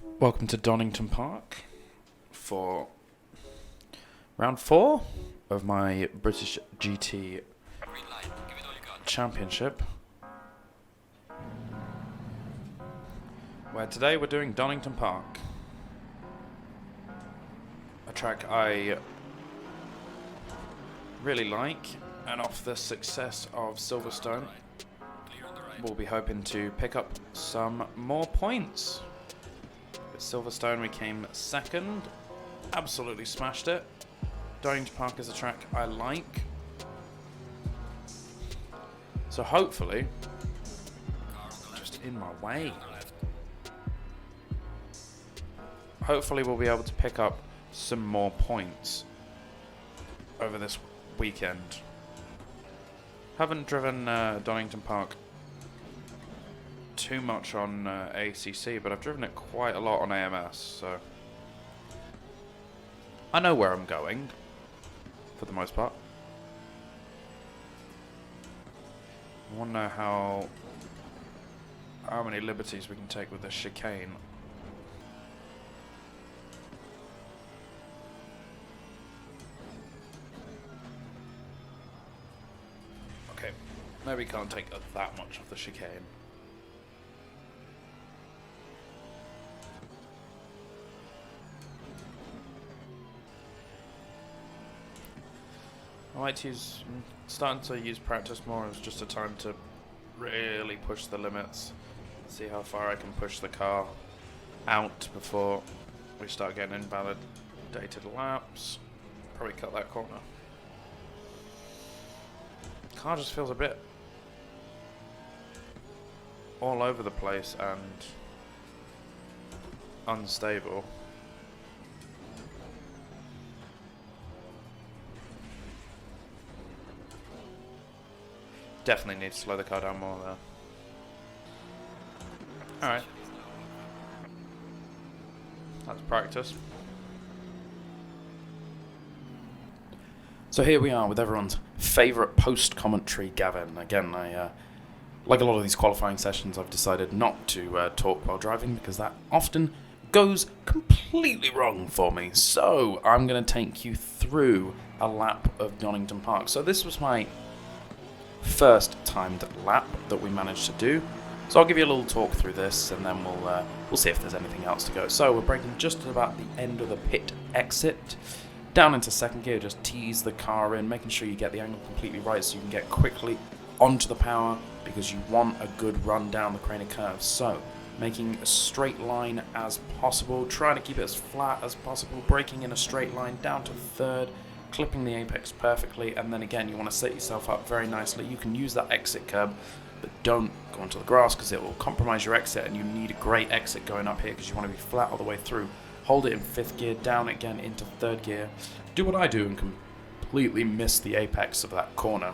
Welcome to Donington Park for round 4 of my British GT Championship, where today we're doing Donington Park, a track I really like, and off the success of Silverstone we'll be hoping to pick up some more points. With Silverstone we came second, absolutely smashed it. Donington Park is a track I like, so hopefully, just in my way, hopefully we'll be able to pick up some more points over this weekend. Haven't driven Donington Park too much on ACC, but I've driven it quite a lot on AMS, so I know where I'm going for the most part. I want to know how many liberties we can take with this chicane. Okay, maybe we can't take that much of the chicane. I like to starting to use practice more as just a time to really push the limits, see how far I can push the car out before we start getting invalidated laps. Probably cut that corner. The car just feels a bit all over the place and unstable. Definitely need to slow the car down more there. Alright. That's practice. So here we are with everyone's favourite post-commentary, Gavin. Again, like a lot of these qualifying sessions, I've decided not to talk while driving because that often goes completely wrong for me. So I'm going to take you through a lap of Donington Park. So this was my first timed lap that we managed to do, so I'll give you a little talk through this and then we'll see if there's anything else to go. So we're braking just at about the end of the pit exit, down into second gear, just tease the car in, making sure you get the angle completely right so you can get quickly onto the power, because you want a good run down the Craner curve. So making a straight line as possible, trying to keep it as flat as possible, braking in a straight line down to third, clipping the apex perfectly, and then again you want to set yourself up very nicely. You can use that exit curb, but don't go onto the grass because it will compromise your exit, and you need a great exit going up here because you want to be flat all the way through. Hold it in fifth gear, down again into third gear. Do what I do and completely miss the apex of that corner.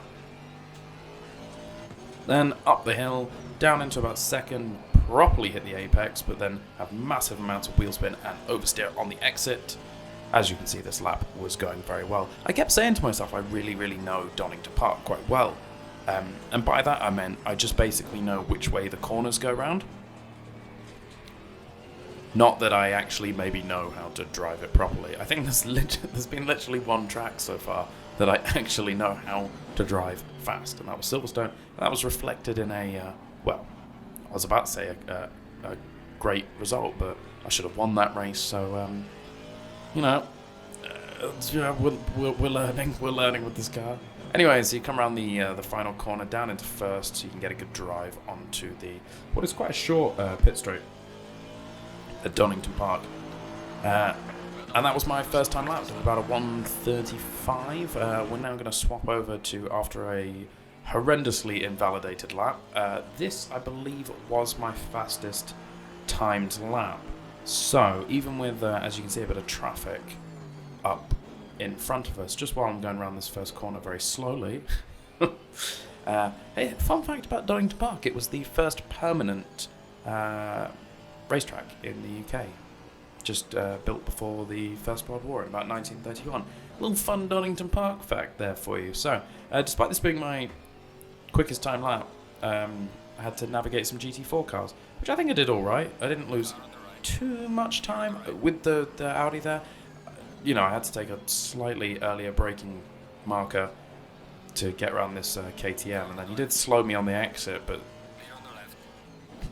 Then up the hill, down into about second, properly hit the apex, but then have massive amounts of wheel spin and oversteer on the exit. As you can see, this lap was going very well. I kept saying to myself, I really know Donington Park quite well. And by that I meant I just basically know which way the corners go round. Not that I actually maybe know how to drive it properly. I think there's been literally one track so far that I actually know how to drive fast, and that was Silverstone. That was reflected in a, well, I was about to say a great result, but I should have won that race, so you know, we're learning with this car. Anyways, you come around the final corner, down into first, so you can get a good drive onto what is quite a short pit straight at Donington Park. And that was my first time lap, about a 1:35. We're now going to swap over to, after a horrendously invalidated lap, this, I believe, was my fastest timed lap. So, even with, as you can see, a bit of traffic up in front of us, just while I'm going around this first corner very slowly. Hey, fun fact about Donington Park, it was the first permanent racetrack in the UK. Just built before the First World War in about 1931. A little fun Donington Park fact there for you. So, despite this being my quickest time lap, I had to navigate some GT4 cars, which I think I did alright. I didn't lose too much time with the Audi there. You know, I had to take a slightly earlier braking marker to get around this KTM, and then he did slow me on the exit, but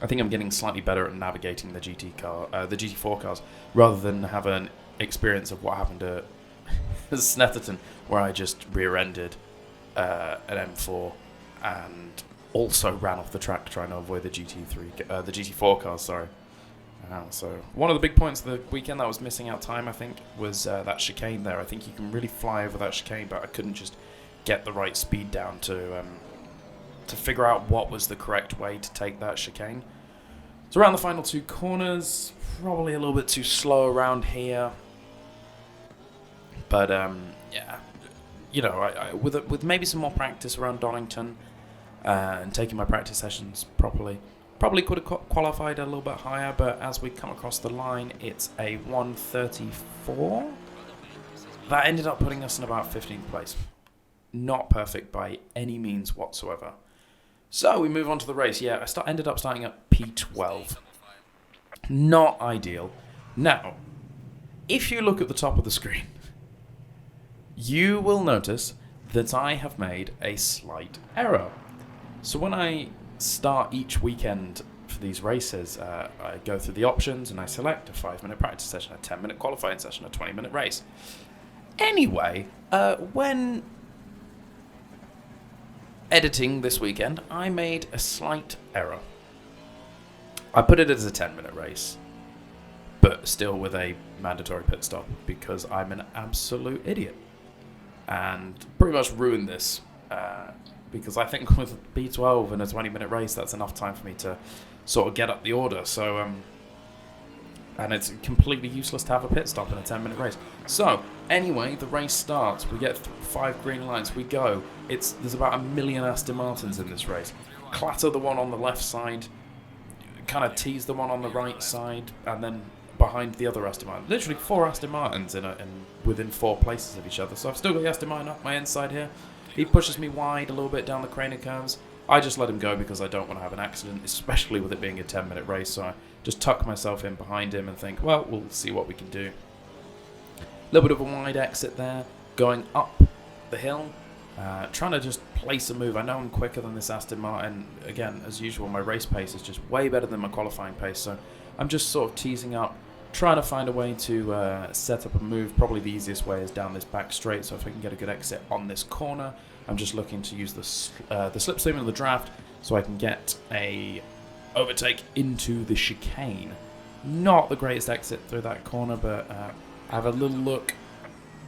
I think I'm getting slightly better at navigating the GT4 cars, rather than have an experience of what happened to Snetterton, where I just rear-ended an M4 and also ran off the track trying to avoid the GT4 cars. Sorry. So one of the big points of the weekend that I was missing out time, I think, was that chicane there. I think you can really fly over that chicane, but I couldn't just get the right speed down to figure out what was the correct way to take that chicane. So around the final 2 corners, probably a little bit too slow around here. But yeah, you know, I with maybe some more practice around Donington and taking my practice sessions properly, probably could have qualified a little bit higher. But as we come across the line, it's a 1:34. That ended up putting us in about 15th place. Not perfect by any means whatsoever. So we move on to the race. Yeah, I ended up starting at P12. Not ideal. Now, if you look at the top of the screen, you will notice that I have made a slight error. So when I start each weekend for these races, I go through the options and I select a 5-minute practice session, a 10-minute qualifying session, a 20-minute race. Anyway, when editing this weekend, I made a slight error. I put it as a 10-minute race, but still with a mandatory pit stop, because I'm an absolute idiot and pretty much ruined this, because I think with B12 and a 20-minute race, that's enough time for me to sort of get up the order. So and it's completely useless to have a pit stop in a 10-minute race. So anyway, the race starts. We get 5 green lights. We go. There's about 1 million Aston Martins in this race. Clatter the one on the left side, kind of tease the one on the right side, and then behind the other Aston Martin. Literally 4 Aston Martins in within 4 places of each other. So I've still got the Aston Martin up my inside here. He pushes me wide a little bit down the craner curves. I just let him go because I don't want to have an accident, especially with it being a 10-minute race. So I just tuck myself in behind him and think, well, we'll see what we can do. A little bit of a wide exit there, going up the hill, trying to just place a move. I know I'm quicker than this Aston Martin. Again, as usual, my race pace is just way better than my qualifying pace. So I'm just sort of teasing up, trying to find a way to set up a move. Probably the easiest way is down this back straight. So if I can get a good exit on this corner, I'm just looking to use the slipstream and the draft so I can get a overtake into the chicane. Not the greatest exit through that corner, but have a little look,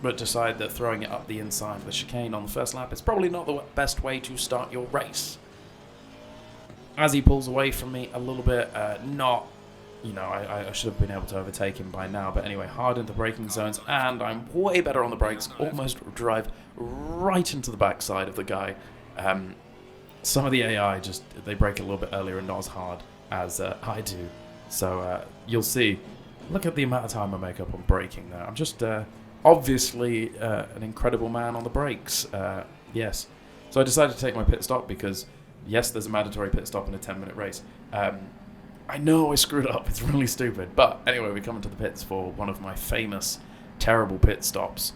but decide that throwing it up the inside of the chicane on the first lap is probably not the best way to start your race. As he pulls away from me a little bit, I should have been able to overtake him by now, but anyway, hard into braking zones, and I'm way better on the brakes, almost drive right into the backside of the guy. Some of the AI they brake a little bit earlier and not as hard as I do, so you'll see. Look at the amount of time I make up on braking there. I'm just obviously an incredible man on the brakes, yes. So I decided to take my pit stop because, yes, there's a mandatory pit stop in a 10-minute race. I know I screwed up, it's really stupid. But anyway, we come into the pits for one of my famous, terrible pit stops.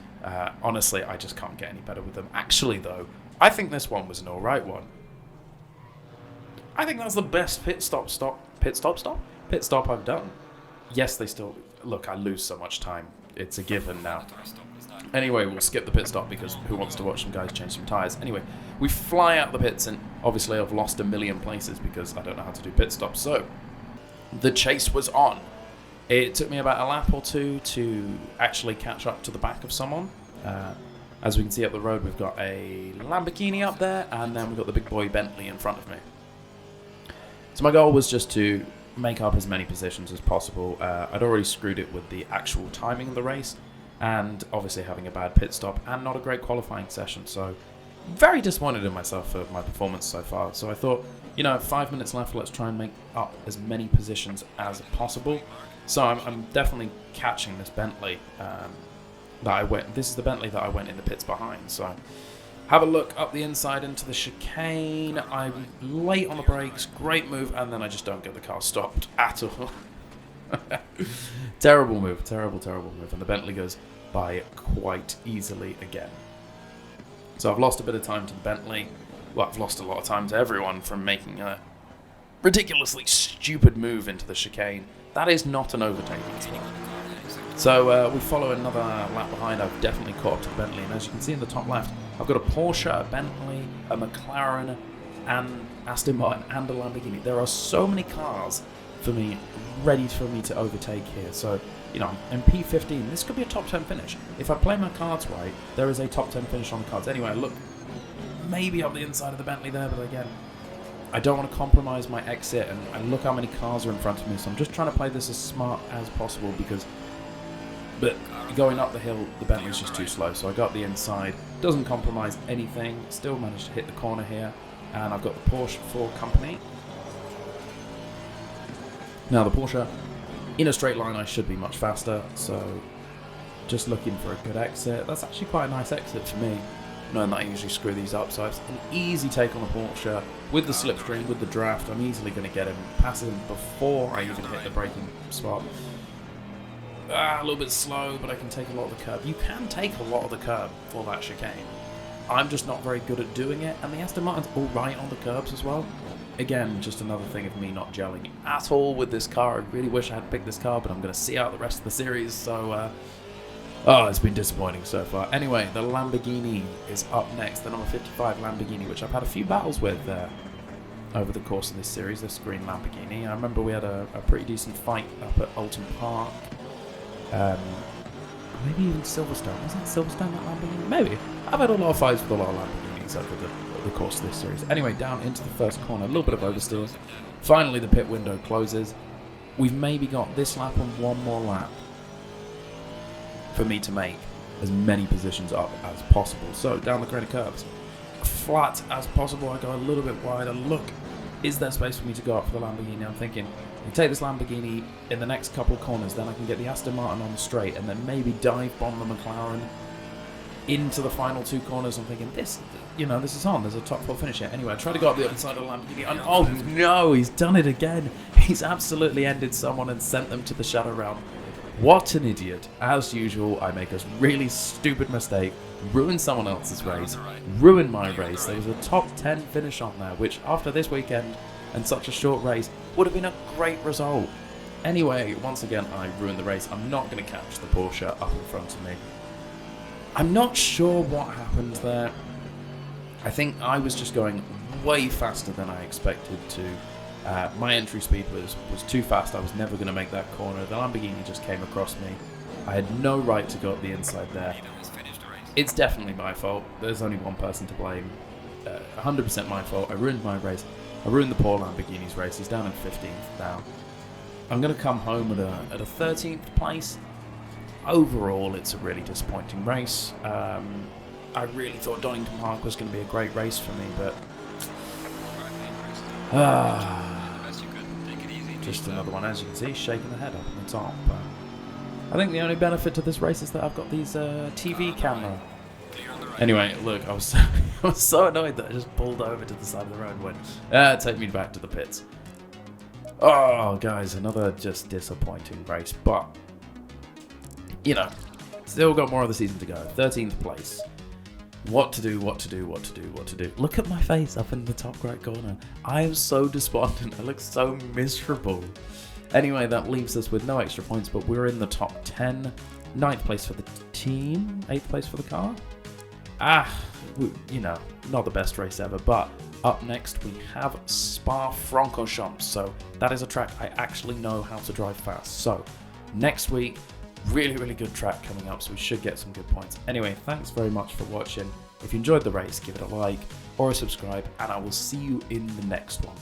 Honestly, I just can't get any better with them. Actually, though, I think this one was an alright one. I think that's the best pit stop I've done. Yes, they still... Look, I lose so much time. It's a given now. Anyway, we'll skip the pit stop because who wants to watch some guys change some tyres? Anyway, we fly out the pits, and obviously I've lost 1 million places because I don't know how to do pit stops. So, the chase was on. It took me about a lap or two to actually catch up to the back of someone. As we can see up the road, we've got a Lamborghini up there, and then we've got the big boy Bentley in front of me. So my goal was just to make up as many positions as possible. I'd already screwed it with the actual timing of the race, and obviously having a bad pit stop and not a great qualifying session. So very disappointed in myself for my performance so far. So I thought, 5 minutes left, let's try and make up as many positions as possible. So I'm definitely catching this Bentley this is the Bentley that I went in the pits behind. So have a look up the inside into the chicane. I'm late on the brakes, great move, and then I just don't get the car stopped at all. Terrible move, terrible move. And the Bentley goes by quite easily again. So I've lost a bit of time to the Bentley. Well, I've lost a lot of time to everyone from making a ridiculously stupid move into the chicane. That is not an overtaking spot. So we follow another lap behind. I've definitely caught up to the Bentley, and as you can see in the top left, I've got a Porsche, a Bentley, a McLaren, and Aston Martin, and a Lamborghini. There are so many cars for me, ready for me to overtake here. So, you know, in P15, this could be a top 10 finish. If I play my cards right, there is a top 10 finish on the cards. Anyway, look, maybe up the inside of the Bentley there, but again, I don't want to compromise my exit, and look how many cars are in front of me. So I'm just trying to play this as smart as possible but going up the hill, the Bentley's just too slow. So I got the inside, doesn't compromise anything, still managed to hit the corner here, and I've got the Porsche for company. Now the Porsche, in a straight line I should be much faster, so just looking for a good exit. That's actually quite a nice exit for me, knowing that I usually screw these up. So it's an easy take on the Porsche, with the slipstream, with the draft. I'm easily going to get him, pass him before I even hit the braking spot. A little bit slow, but I can take a lot of the curb. You can take a lot of the curb for that chicane. I'm just not very good at doing it, and the Aston Martin's alright on the curbs as well. Again, just another thing of me not gelling at all with this car. I really wish I had picked this car, but I'm going to see out the rest of the series, so it's been disappointing so far. Anyway, the Lamborghini is up next, the number 55 Lamborghini, which I've had a few battles with over the course of this series, this green Lamborghini. I remember we had a pretty decent fight up at Alton Park. Maybe even Silverstone. Was that Silverstone, that Lamborghini? Maybe. I've had a lot of fights with a lot of Lamborghinis over the course of this series. Anyway, down into the first corner, a little bit of oversteer. Finally, the pit window closes. We've maybe got this lap and one more lap for me to make as many positions up as possible. So, down the credit curves, flat as possible. I go a little bit wider. Look, is there space for me to go up for the Lamborghini? I'm thinking, I take this Lamborghini in the next couple of corners, then I can get the Aston Martin on the straight, and then maybe dive bomb the McLaren into the final two corners. I'm thinking, this is on. There's a top 4 finish here. Anyway, I try to go up the other side of the Lamborghini, and oh no, he's done it again. He's absolutely ended someone and sent them to the shadow round. What an idiot. As usual, I make a really stupid mistake, ruin someone else's race, ruin my race. There was a top 10 finish on there, which after this weekend and such a short race would have been a great result. Anyway, once again, I ruined the race. I'm not going to catch the Porsche up in front of me. I'm not sure what happened there. I think I was just going way faster than I expected to. My entry speed was too fast. I was never going to make that corner. The Lamborghini just came across me. I had no right to go up the inside there. It's definitely my fault. There's only one person to blame. 100% my fault. I ruined my race. I ruined the poor Lamborghini's race. He's down in 15th now. I'm going to come home at a 13th place. Overall, it's a really disappointing race. I really thought Donington Park was going to be a great race for me, but just another one, as you can see, shaking the head up on the top. I think the only benefit to this race is that I've got these TV camera. Anyway, look, I was so annoyed that I just pulled over to the side of the road and went, take me back to the pits. Oh, guys, another just disappointing race, but, you know, still got more of the season to go. 13th place. What to do. Look at my face up in the top right corner. I am so despondent. I look so miserable. Anyway, that leaves us with no extra points, but we're in the top 10. 9th place for the team. 8th place for the car. Not the best race ever, but up next we have Spa-Francorchamps. So that is a track I actually know how to drive fast. So next week, really, really good track coming up, so we should get some good points. Anyway, thanks very much for watching. If you enjoyed the race, give it a like or a subscribe, and I will see you in the next one.